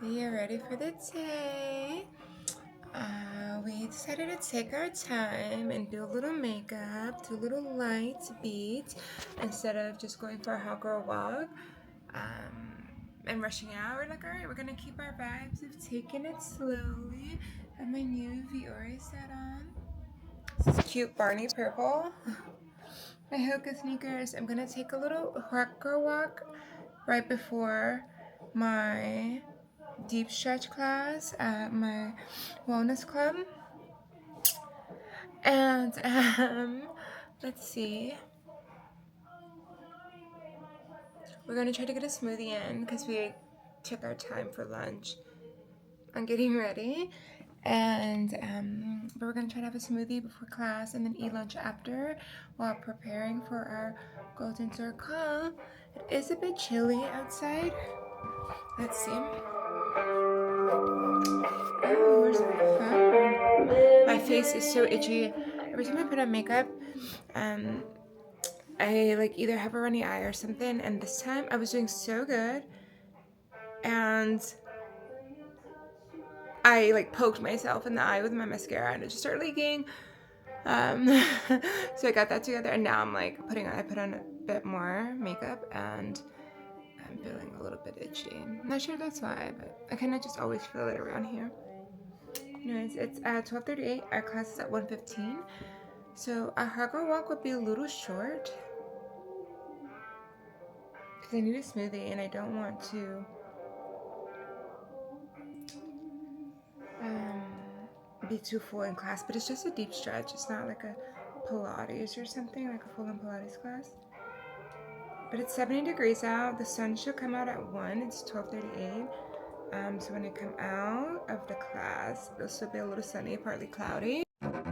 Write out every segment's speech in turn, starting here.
We are ready for the day. We decided to take our time and do a little makeup, do a little light beat instead of just going for a hot girl walk and rushing out. We're like, all right, we're gonna keep our vibes of taking it slowly. I have my new Viore set on. This is cute Barney purple. My Hoka sneakers. I'm gonna take a little hot girl walk right before my deep stretch class at my wellness club. And let's see. We're gonna try to get a smoothie in because we took our time for lunch on getting ready. And but we're gonna try to have a smoothie before class and then eat lunch after while preparing for our golden circle. It is a bit chilly outside. Let's see. Oh, where's my phone? My face is so itchy. Every time I put on makeup, I like either have a runny eye or something. And this time I was doing so good, and I like poked myself in the eye with my mascara, and it just started leaking. So I got that together, and now I'm like I put on a bit more makeup, and I'm feeling a little bit itchy. I'm not sure that's why, but I kind of just always feel it around here. Anyways, it's at 12:38. Our class is at 1:15. So a hugger walk would be a little short because I need a smoothie and I don't want to be too full in class. But it's just a deep stretch. It's not like a Pilates or something, like a full-on Pilates class. But it's 70 degrees out. The sun should come out at 1. It's 12:38. So when I come out of the class, it'll still be a little sunny, partly cloudy.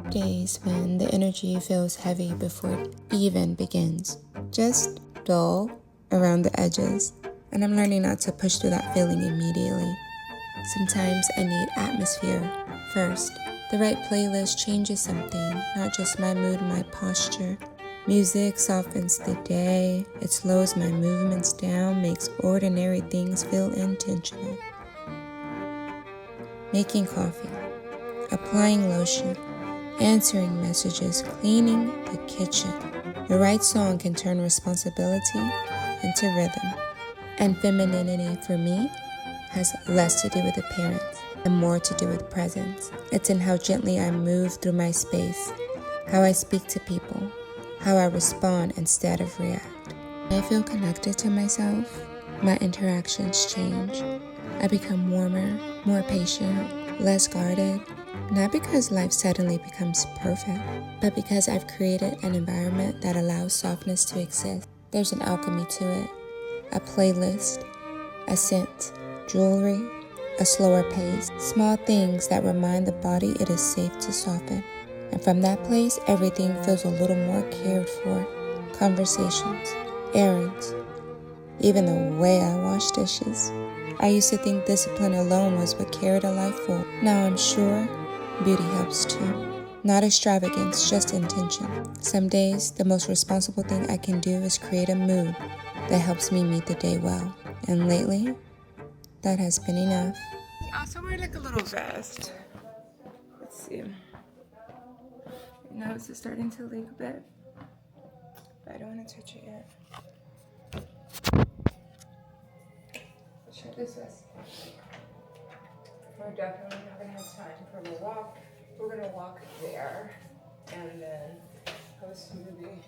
Days when the energy feels heavy before it even begins, just dull around the edges, and I'm learning not to push through that feeling immediately. Sometimes I need atmosphere first. The right playlist changes something, not just my mood, my posture. Music softens the day, it slows my movements down, makes ordinary things feel intentional. Making coffee, applying lotion, answering messages, cleaning the kitchen. The right song can turn responsibility into rhythm. And femininity for me has less to do with appearance and more to do with presence. It's in how gently I move through my space, how I speak to people, how I respond instead of react. When I feel connected to myself, my interactions change. I become warmer, more patient, less guarded. Not because life suddenly becomes perfect, but because I've created an environment that allows softness to exist. There's an alchemy to it. A playlist, a scent, jewelry, a slower pace. Small things that remind the body it is safe to soften. And from that place, everything feels a little more cared for. Conversations, errands, even the way I wash dishes. I used to think discipline alone was what carried a life forward. Now I'm sure beauty helps too. Not extravagance, just intention. Some days, the most responsible thing I can do is create a mood that helps me meet the day well. And lately, that has been enough. I also wear like a little vest. Let's see. My nose is starting to leak a bit, but I don't want to touch it yet. Check this vest. We're definitely not gonna have time for the walk. We're gonna walk there and then have a smoothie.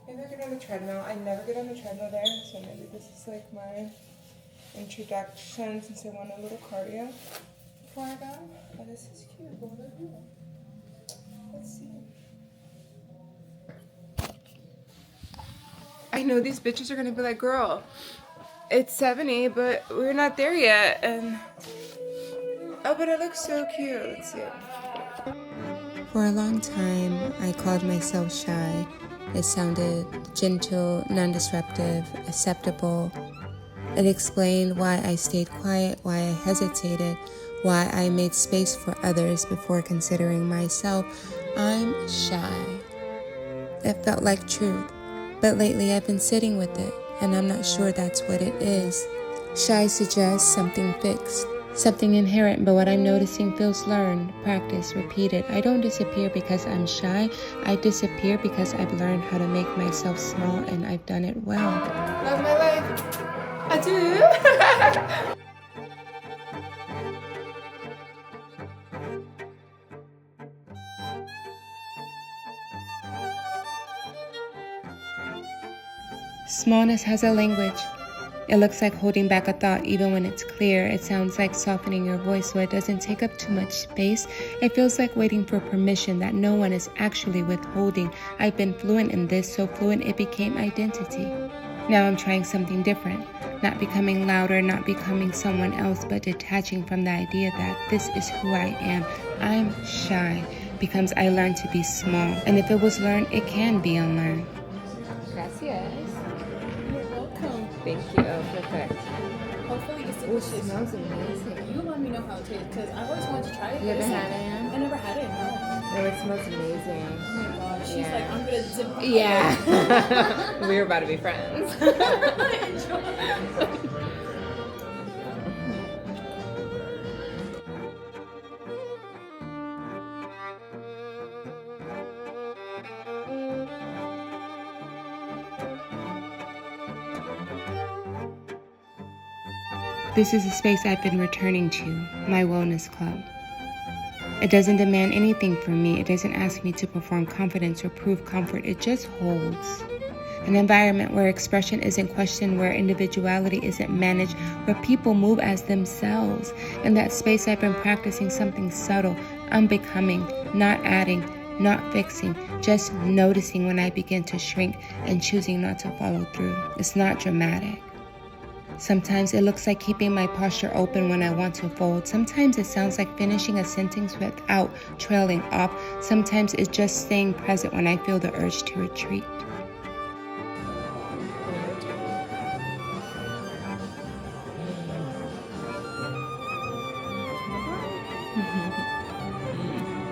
Maybe I'll get on the treadmill. I never get on the treadmill there, so maybe this is like my introduction since I want a little cardio before I go. Oh, this is cute. What would I do? Let's see. I know these bitches are gonna be like, girl, it's 70, but we're not there yet. And oh, but it looks so cute. Let's see. For a long time, I called myself shy. It sounded gentle, non-disruptive, acceptable. It explained why I stayed quiet, why I hesitated, why I made space for others before considering myself. I'm shy. It felt like truth, but lately I've been sitting with it, and I'm not sure that's what it is. Shy suggests something fixed, Something inherent, but what I'm noticing feels learned, practiced, repeated. I don't disappear because I'm shy. I disappear because I've learned how to make myself small, and I've done it well. Love my life. I do. Smallness has a language. It looks like holding back a thought even when it's clear. It sounds like softening your voice so it doesn't take up too much space. It feels like waiting for permission that no one is actually withholding. I've been fluent in this, so fluent it became identity. Now I'm trying something different. Not becoming louder, not becoming someone else, but detaching from the idea that this is who I am. I'm shy becomes I learned to be small. And if it was learned, it can be unlearned. Gracias. You're welcome. Thank you. Perfect. Hopefully it's It delicious. smells amazing. You let me know how it tastes because I've always wanted to try it. You ever but had it? I never had it, no. No, it smells amazing. Oh my god. She's Yeah. like, I'm gonna dip. Yeah. We were about to be friends. This is a space I've been returning to, my wellness club. It doesn't demand anything from me. It doesn't ask me to perform confidence or prove comfort. It just holds. An environment where expression isn't questioned, where individuality isn't managed, where people move as themselves. In that space, I've been practicing something subtle, unbecoming, not adding, not fixing, just noticing when I begin to shrink and choosing not to follow through. It's not dramatic. Sometimes it looks like keeping my posture open when I want to fold. Sometimes it sounds like finishing a sentence without trailing off. Sometimes it's just staying present when I feel the urge to retreat.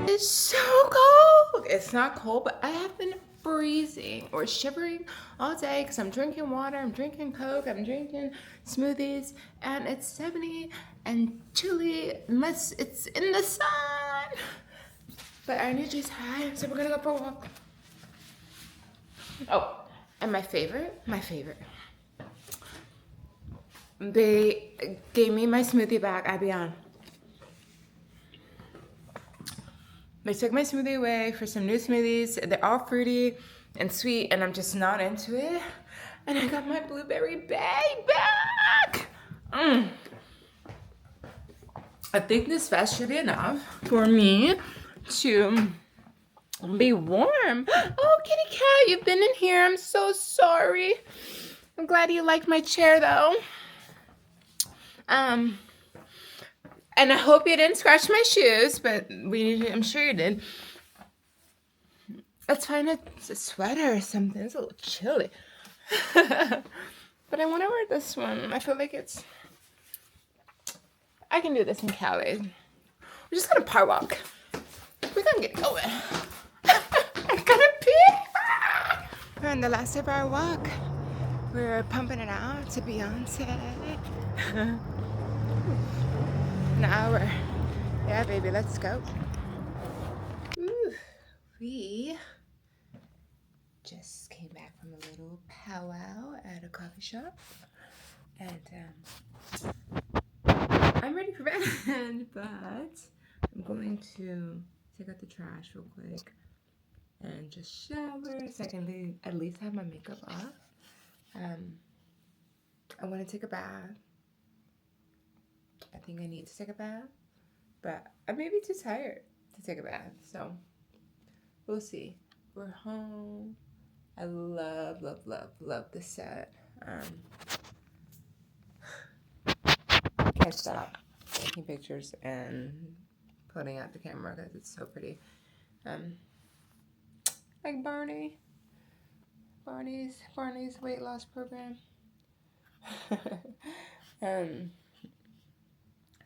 It's so cold. It's not cold, but I have been freezing or shivering all day because I'm drinking water, I'm drinking Coke, I'm drinking smoothies, and it's 70 and chilly unless it's in the sun. But our energy's high, so we're gonna go for a walk. Oh, and my favorite. They gave me my smoothie bag, Abian. They took my smoothie away for some new smoothies. They're all fruity and sweet, and I'm just not into it. And I got my blueberry bay back. I think this vest should be enough for me to be warm. Oh, kitty cat, you've been in here. I'm so sorry. I'm glad you liked my chair, though. And I hope you didn't scratch my shoes, but I'm sure you did. Let's find a sweater or something. It's a little chilly. But I want to wear this one. I feel like I can do this in Cali. We're just gonna power walk. We're gonna get going. I'm gonna pee. We're on the last of our walk. We're pumping it out to Beyonce. An hour. Yeah, baby, let's go. Ooh, we just came back from a little powwow at a coffee shop. And I'm ready for bed, but I'm going to take out the trash real quick and just shower so I can at least have my makeup off. I want to take a bath. I think I need to take a bath, but I may be too tired to take a bath, so we'll see. We're home. I love this set. Can't stop taking pictures and putting out the camera because it's so pretty. Like Barney's weight loss program.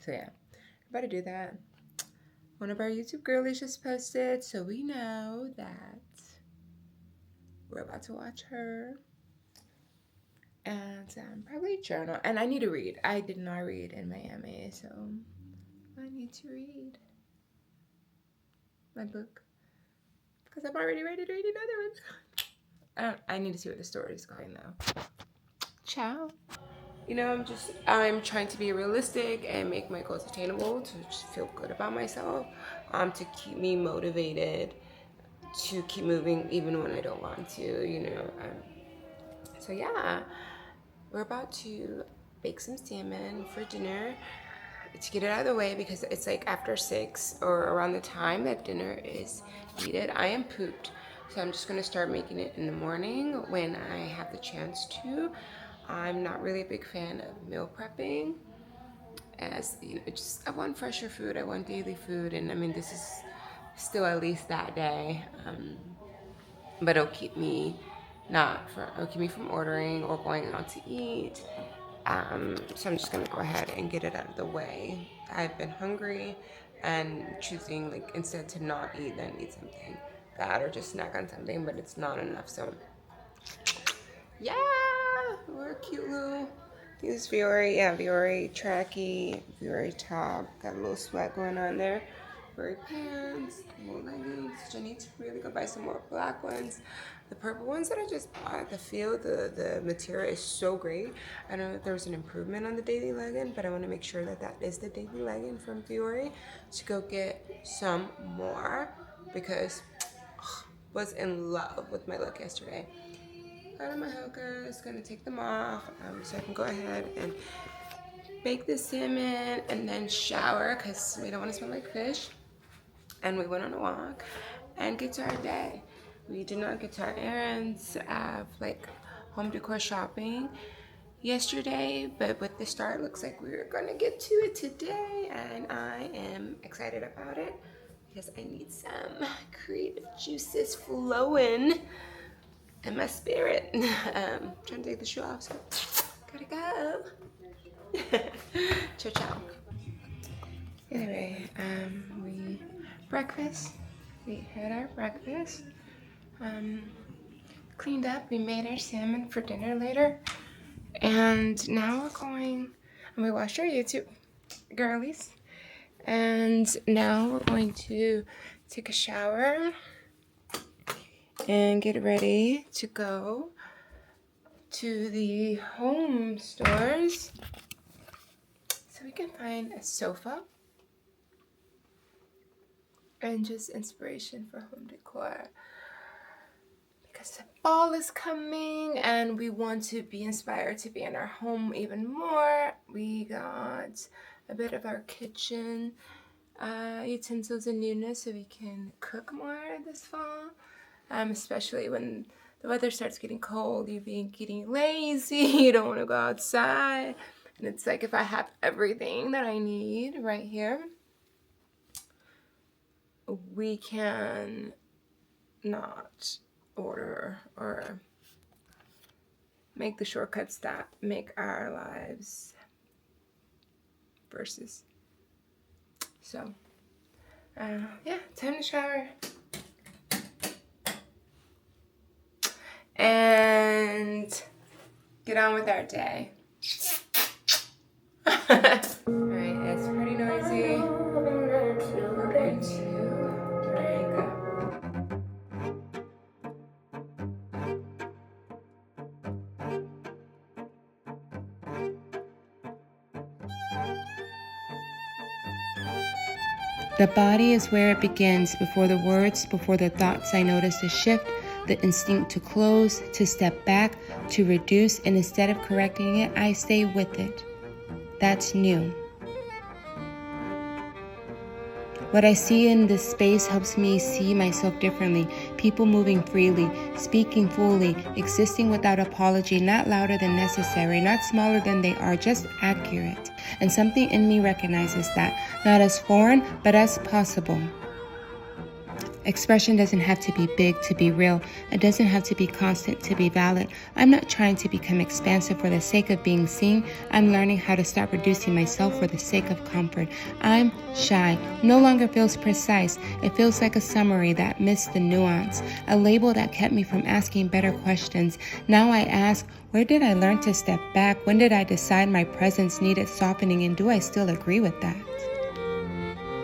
So yeah, I'm about to do that. One of our YouTube girlies just posted, so we know that we're about to watch her and probably journal. And I need to read. I did not read in Miami, so I need to read my book because I'm already ready to read another one. I need to see where the story is going though. Ciao. You know, I'm trying to be realistic and make my goals attainable to just feel good about myself, to keep me motivated, to keep moving even when I don't want to, you know. So yeah, we're about to bake some salmon for dinner to get it out of the way because it's like after 6 or around the time that dinner is needed. I am pooped, so I'm just gonna start making it in the morning when I have the chance to. I'm not really a big fan of meal prepping, as you know, I want fresher food, I want daily food, and I mean this is still at least that day, but it'll keep me from ordering or going out to eat. So I'm just gonna go ahead and get it out of the way. I've been hungry and choosing like instead to not eat then eat something bad or just snack on something, but it's not enough. So yeah, we're cute little. This Viore, yeah, Viore tracky, Viore top. Got a little sweat going on there. Viore pants, little leggings. I need to really go buy some more black ones. The purple ones that I just bought, the material is so great. I know that there was an improvement on the daily legging, but I want to make sure that that is the daily legging from Viore to go get some more because was in love with my look yesterday. Got on my hokas, gonna take them off so I can go ahead and bake the salmon and then shower because we don't want to smell like fish. And we went on a walk and get to our day. We did not get to our errands of like home decor shopping yesterday, but with the start, looks like we're gonna get to it today, and I am excited about it because I need some creative juices flowing in my spirit. Trying to take the shoe off, so gotta go. Ciao, ciao. Anyway, we had our breakfast, cleaned up, we made our salmon for dinner later, and now we're going, and we watched our YouTube girlies, and now we're going to take a shower and get ready to go to the home stores so we can find a sofa and just inspiration for home decor because the fall is coming and we want to be inspired to be in our home even more. We got a bit of our kitchen utensils and newness so we can cook more this fall, especially when the weather starts getting cold. You're getting lazy, you don't want to go outside, and it's like if I have everything that I need right here, we can not order or make the shortcuts that make our lives versus. So yeah, time to shower and get on with our day. Alright, it's pretty noisy. We're going to break up. The body is where it begins, before the words, before the thoughts. I notice the shift, the instinct to close, to step back, to reduce, and instead of correcting it, I stay with it. That's new. What I see in this space helps me see myself differently. People moving freely, speaking fully, existing without apology, not louder than necessary, not smaller than they are, just accurate. And something in me recognizes that, not as foreign, but as possible. Expression doesn't have to be big to be real. It doesn't have to be constant to be valid. I'm not trying to become expansive for the sake of being seen. I'm learning how to stop reducing myself for the sake of comfort. I'm shy. No longer feels precise. It feels like a summary that missed the nuance, a label that kept me from asking better questions. Now I ask, where did I learn to step back? When did I decide my presence needed softening, and do I still agree with that?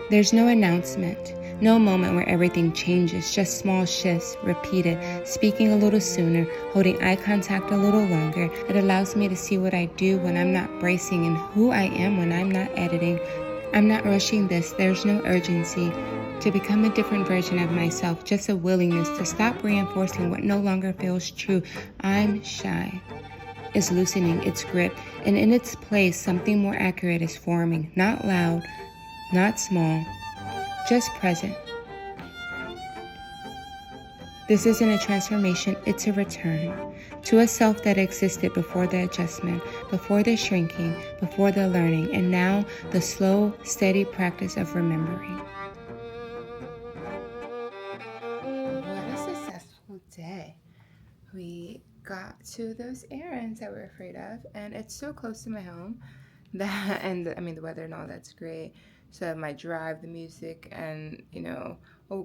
There's no announcement, no moment where everything changes, just small shifts, repeated, speaking a little sooner, holding eye contact a little longer. It allows me to see what I do when I'm not bracing and who I am when I'm not editing. I'm not rushing this, there's no urgency to become a different version of myself, just a willingness to stop reinforcing what no longer feels true. I'm shy. Is loosening its grip, and in its place, something more accurate is forming, not loud, not small, just present. This isn't a transformation, it's a return to a self that existed before the adjustment, before the shrinking, before the learning, and now the slow, steady practice of remembering. What a successful day. We got to those errands that we're afraid of, and it's so close to my home that, and I mean, the weather and all that's great. So my drive, the music, and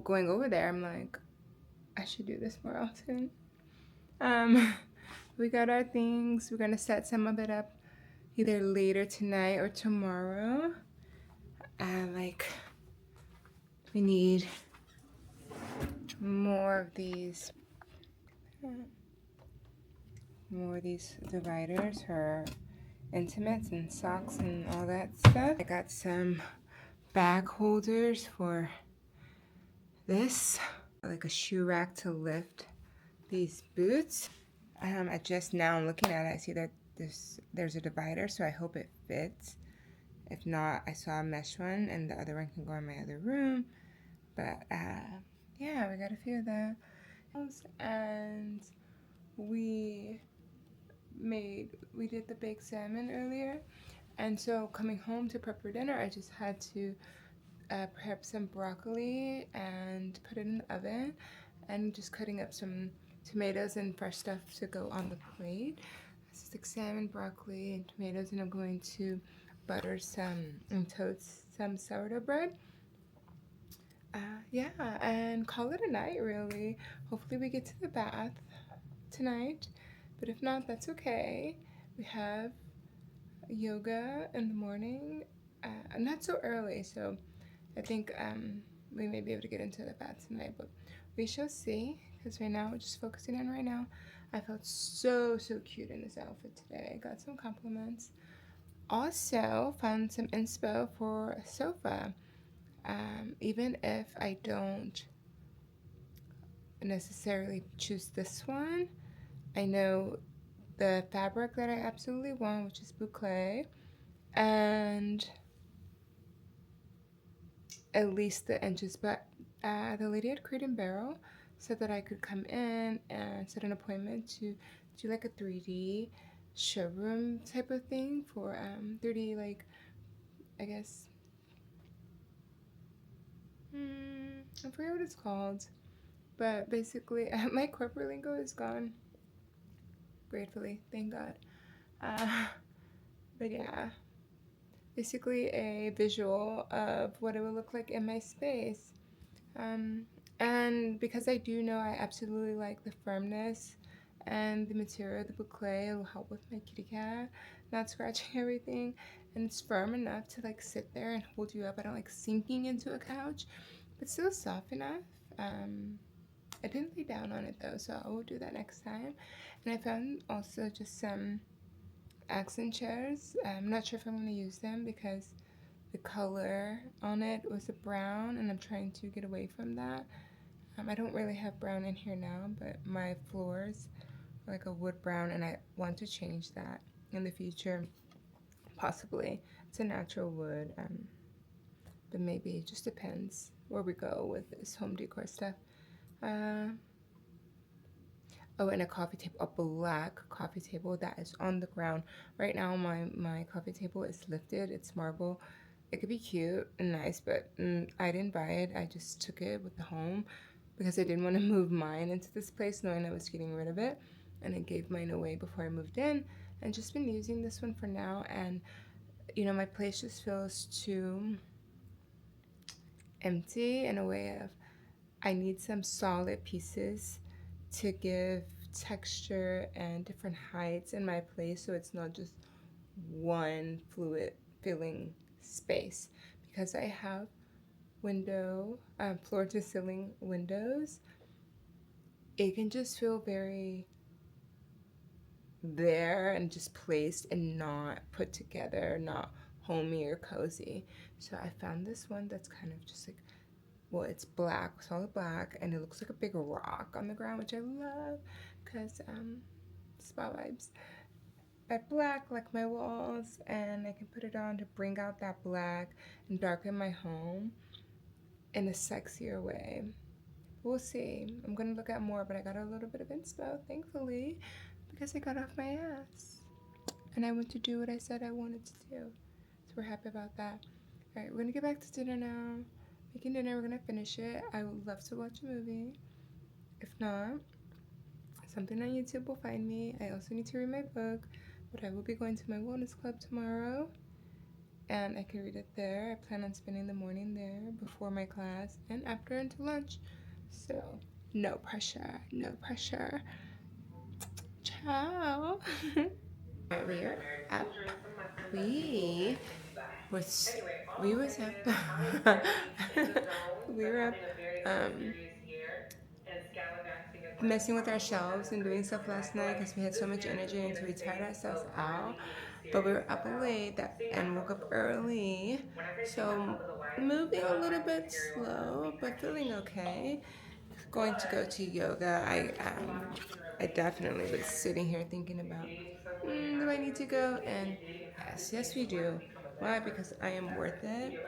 going over there, I'm like, I should do this more often. Um, we got our things. We're gonna set some of it up either later tonight or tomorrow. Like, we need more of these dividers for intimates and socks and all that stuff. I got some bag holders for this, like a shoe rack to lift these boots. I just now looking at it, I see that there's a divider, so I hope it fits. If not, I saw a mesh one, and the other one can go in my other room. But yeah, we got a few of that, and we did the baked salmon earlier, and so coming home to prep for dinner, I just had to prep some broccoli and put it in the oven, and just cutting up some tomatoes and fresh stuff to go on the plate. This is like salmon, broccoli, and tomatoes, and I'm going to butter some and toast some sourdough bread. Yeah, and call it a night, really. Hopefully we get to the bath tonight, but if not, that's okay. We have yoga in the morning, not so early, so I think we may be able to get into the bath tonight, but we shall see, because right now we're just focusing on right now. I felt so cute in this outfit today. I got some compliments. Also found some inspo for a sofa. Even if I don't necessarily choose this one, I know the fabric that I absolutely want, which is boucle, and at least the inches, but the lady at Crate and Barrel said that I could come in and set an appointment to do like a 3D showroom type of thing for 3D, like, I guess, I forget what it's called, but basically my corporate lingo is gone, gratefully, thank God. But yeah, basically a visual of what it would look like in my space. And because I do know I absolutely like the firmness and the material of the boucle, it will help with my kitty cat not scratching everything, and it's firm enough to like sit there and hold you up. I don't like sinking into a couch, but still soft enough. I didn't lay down on it though, so I will do that next time. And I found also just some accent chairs. I'm not sure if I'm going to use them because the color on it was a brown, and I'm trying to get away from that. I don't really have brown in here now, but my floors are like a wood brown, and I want to change that in the future, possibly. It's a natural wood, but maybe it just depends where we go with this home decor stuff. Oh, and a coffee table, a black coffee table that is on the ground. Right now, my coffee table is lifted. It's marble. it could be cute and nice, but I didn't buy it. I just took it with the home because I didn't want to move mine into this place knowing I was getting rid of it. And I gave mine away before I moved in and just been using this one for now. And, my place just feels too empty in a way of I need some solid pieces to give texture and different heights in my place so it's not just one fluid filling space, because I have floor to ceiling windows. It can just feel very there and just placed and not put together, not homey or cozy. So I found this one that's kind of just like, well, it's black, solid black, and it looks like a big rock on the ground, which I love because spa vibes. But black, like my walls, and I can put it on to bring out that black and darken my home in a sexier way. We'll see. I'm gonna look at more, but I got a little bit of inspo, thankfully, because I got off my ass. And I went to do what I said I wanted to do. So we're happy about that. Alright, we're gonna get back to dinner now. Making dinner, we're gonna finish it. I would love to watch a movie. If not, something on YouTube will find me. I also need to read my book, but I will be going to my wellness club tomorrow. And I can read it there. I plan on spending the morning there before my class and after until lunch. So, no pressure, no pressure. Ciao. We're up. We was we was up. We were up messing with our shelves and doing stuff last night because we had so much energy and so we tired ourselves out. But we were up late and woke up early. So moving a little bit slow, but feeling okay. Going to go to yoga. I definitely was sitting here thinking about, do I need to go? And yes, we do. Why? Because I am worth it.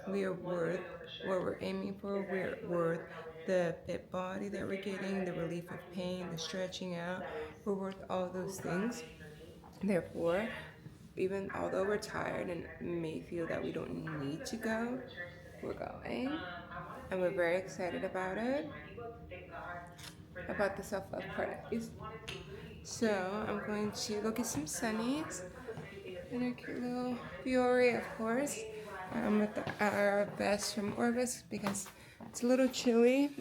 We are worth what we're aiming for. We're worth the fit body that we're getting, the relief of pain, the stretching out. We're worth all those things. Therefore, even although we're tired and may feel that we don't need to go, we're going. And we're very excited about it, about the self-love part at least. So I'm going to go get some sunnies and a cute little Fiore, of course, with our vest from Orvis because it's a little chilly,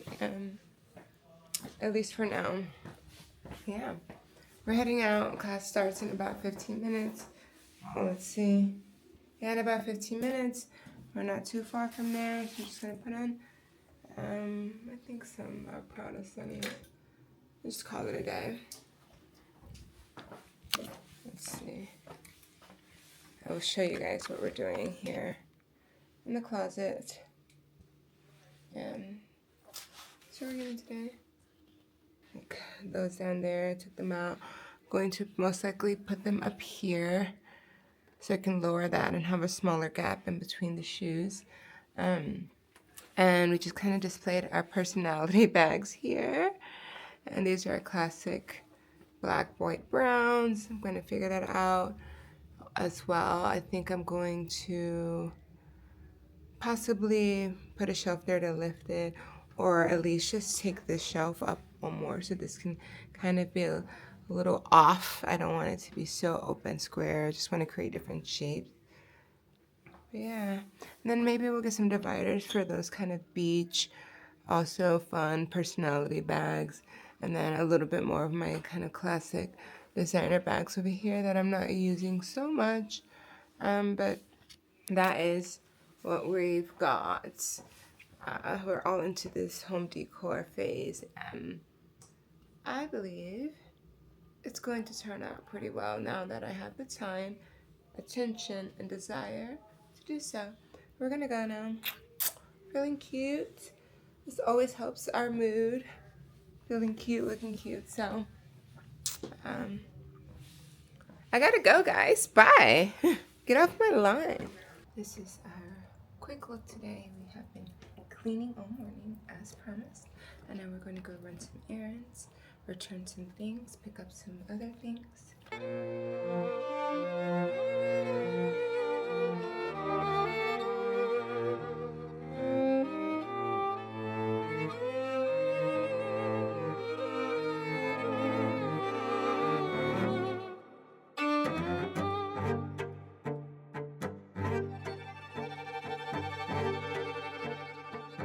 at least for now. Yeah, we're heading out. Class starts in about 15 minutes. Let's see. Yeah, in about 15 minutes. We're not too far from there, so we're just gonna put on, I think some Prada sunnies. Just call it a day. Let's see. I will show you guys what we're doing here in the closet. So we're doing today. Like those down there, I took them out. Going to most likely put them up here so I can lower that and have a smaller gap in between the shoes. And we just kind of displayed our personality bags here. And these are our classic black, white, browns. I'm going to figure that out as well. I think I'm going to possibly put a shelf there to lift it, or at least just take this shelf up one more so this can kind of be a little off. I don't want it to be so open square. I just want to create different shapes. But yeah, and then maybe we'll get some dividers for those kind of beach, also fun personality bags, and then a little bit more of my kind of classic designer bags over here that I'm not using so much, but that is what we've got. We're all into this home decor phase, and I believe it's going to turn out pretty well now that I have the time, attention, and desire to do so. We're gonna go now. Feeling cute. This always helps our mood. Feeling cute, looking cute. So, I gotta go, guys. Bye. Get off my line. This is our quick look today. We have been cleaning all morning as promised, and now we're going to go run some errands, return some things, pick up some other things.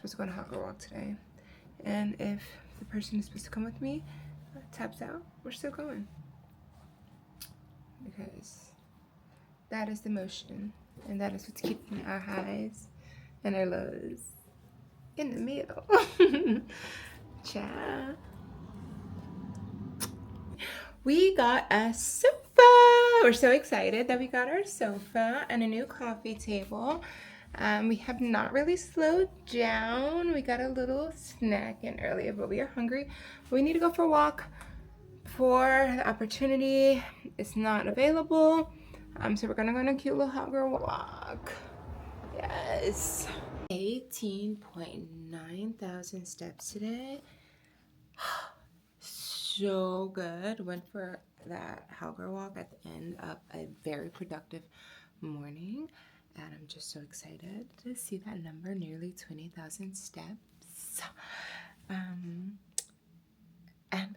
supposed to go on a hot girl walk today. And if the person who's supposed to come with me taps out, we're still going. Because that is the motion. And that is what's keeping our highs and our lows in the middle. Ciao. We got a sofa. We're so excited that we got our sofa and a new coffee table. We have not really slowed down. We got a little snack in earlier, but we are hungry. We need to go for a walk before the opportunity is not available. So we're gonna go on a cute little hot girl walk. Yes. 18.9 thousand steps today. So good. Went for that hot girl walk at the end of a very productive morning. And I'm just so excited to see that number, nearly 20,000 steps. And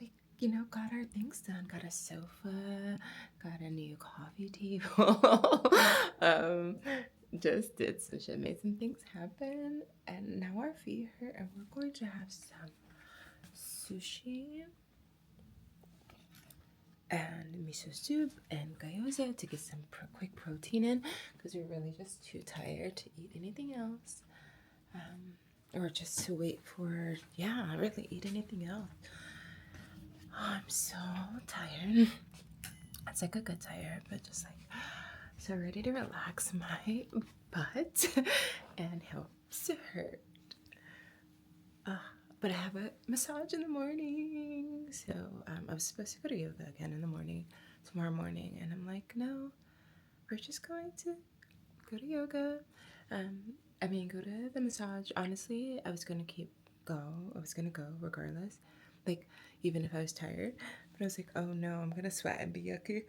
we, got our things done. Got a sofa, got a new coffee table. Just did some shit, made some things happen. And now our feet hurt, and we're going to have some sushi and miso soup and gyoza to get some quick protein in, because we're really just too tired to eat anything else, or just to wait for really eat anything else. I'm so tired. It's like a good tired, but just like so ready to relax my butt and helps to hurt. But I have a massage in the morning. So I was supposed to go to yoga again in the morning, tomorrow morning. And I'm like, no, we're just going to go to yoga. Go to the massage. Honestly, I was going to go regardless. Like, even if I was tired. But I was like, oh no, I'm going to sweat and be yucky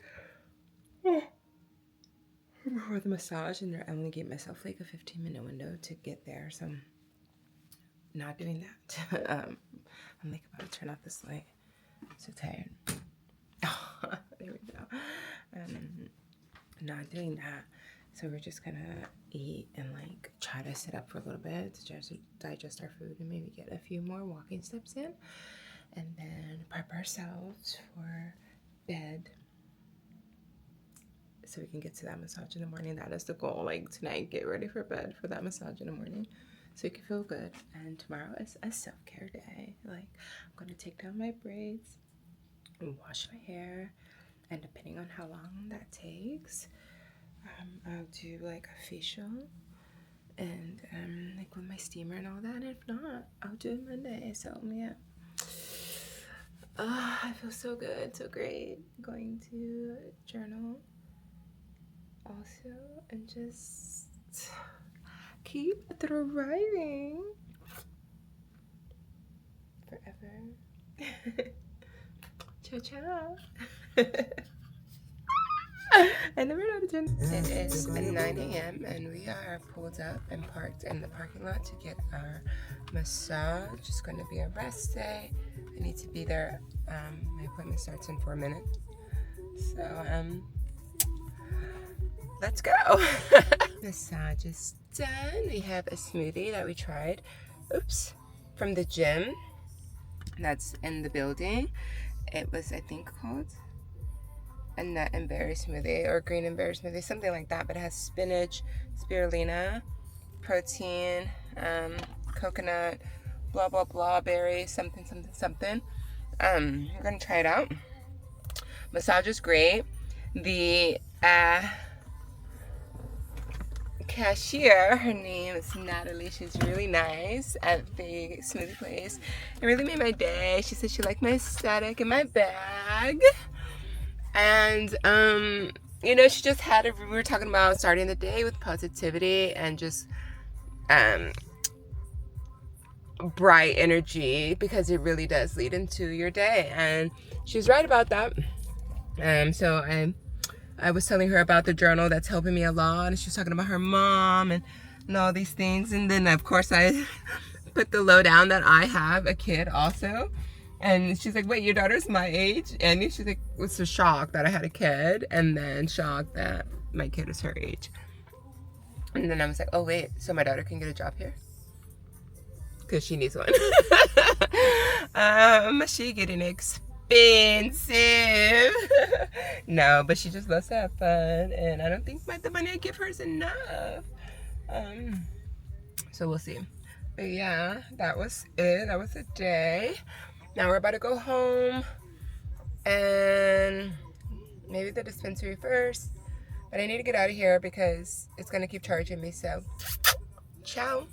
before the massage. And I only gave myself like a 15-minute window to get there. So I'm not doing that. I'm like about to turn off this light. I'm so tired. There we go. Not doing that. So we're just gonna eat and like try to sit up for a little bit to just digest our food and maybe get a few more walking steps in, and then prep ourselves for bed so we can get to that massage in the morning. That is the goal. Like tonight, get ready for bed for that massage in the morning, so you can feel good. And tomorrow is a self-care day. Like, I'm gonna take down my braids and wash my hair, and depending on how long that takes, I'll do like a facial and like with my steamer and all that. And if not, I'll do it Monday. So yeah, I feel so good, so great. I'm going to journal also and just keep thriving forever. Ciao, ciao. I never know to turn. It is 9 a.m. and we are pulled up and parked in the parking lot to get our massage. It's going to be a rest day. I need to be there. My appointment starts in 4 minutes. So, let's go. Massage is done. We have a smoothie that we tried. From the gym that's in the building. It was, I think, called a nut and berry smoothie or green and berry smoothie, something like that. But it has spinach, spirulina, protein, coconut, blah blah blah, berry, something. We're gonna try it out. Massage is great. The cashier, her name is Natalie. She's really nice at the smoothie place. It really made my day. She said she liked my aesthetic and my bag. And she just had we were talking about starting the day with positivity and just bright energy, because it really does lead into your day. And she was right about that. So I was telling her about the journal that's helping me a lot, and she was talking about her mom and all these things. And then of course I put the lowdown that I have a kid also. And she's like, wait, your daughter's my age? And she's like, was so shocked that I had a kid, and then shocked that my kid is her age. And then I was like, oh wait, so my daughter can get a job here? because she needs one. She getting expensive. No, but she just loves to have fun, and I don't think the money I give her is enough. So we'll see. But yeah, that was it. That was the day. Now we're about to go home and maybe the dispensary first. But I need to get out of here because it's gonna keep charging me. So, ciao.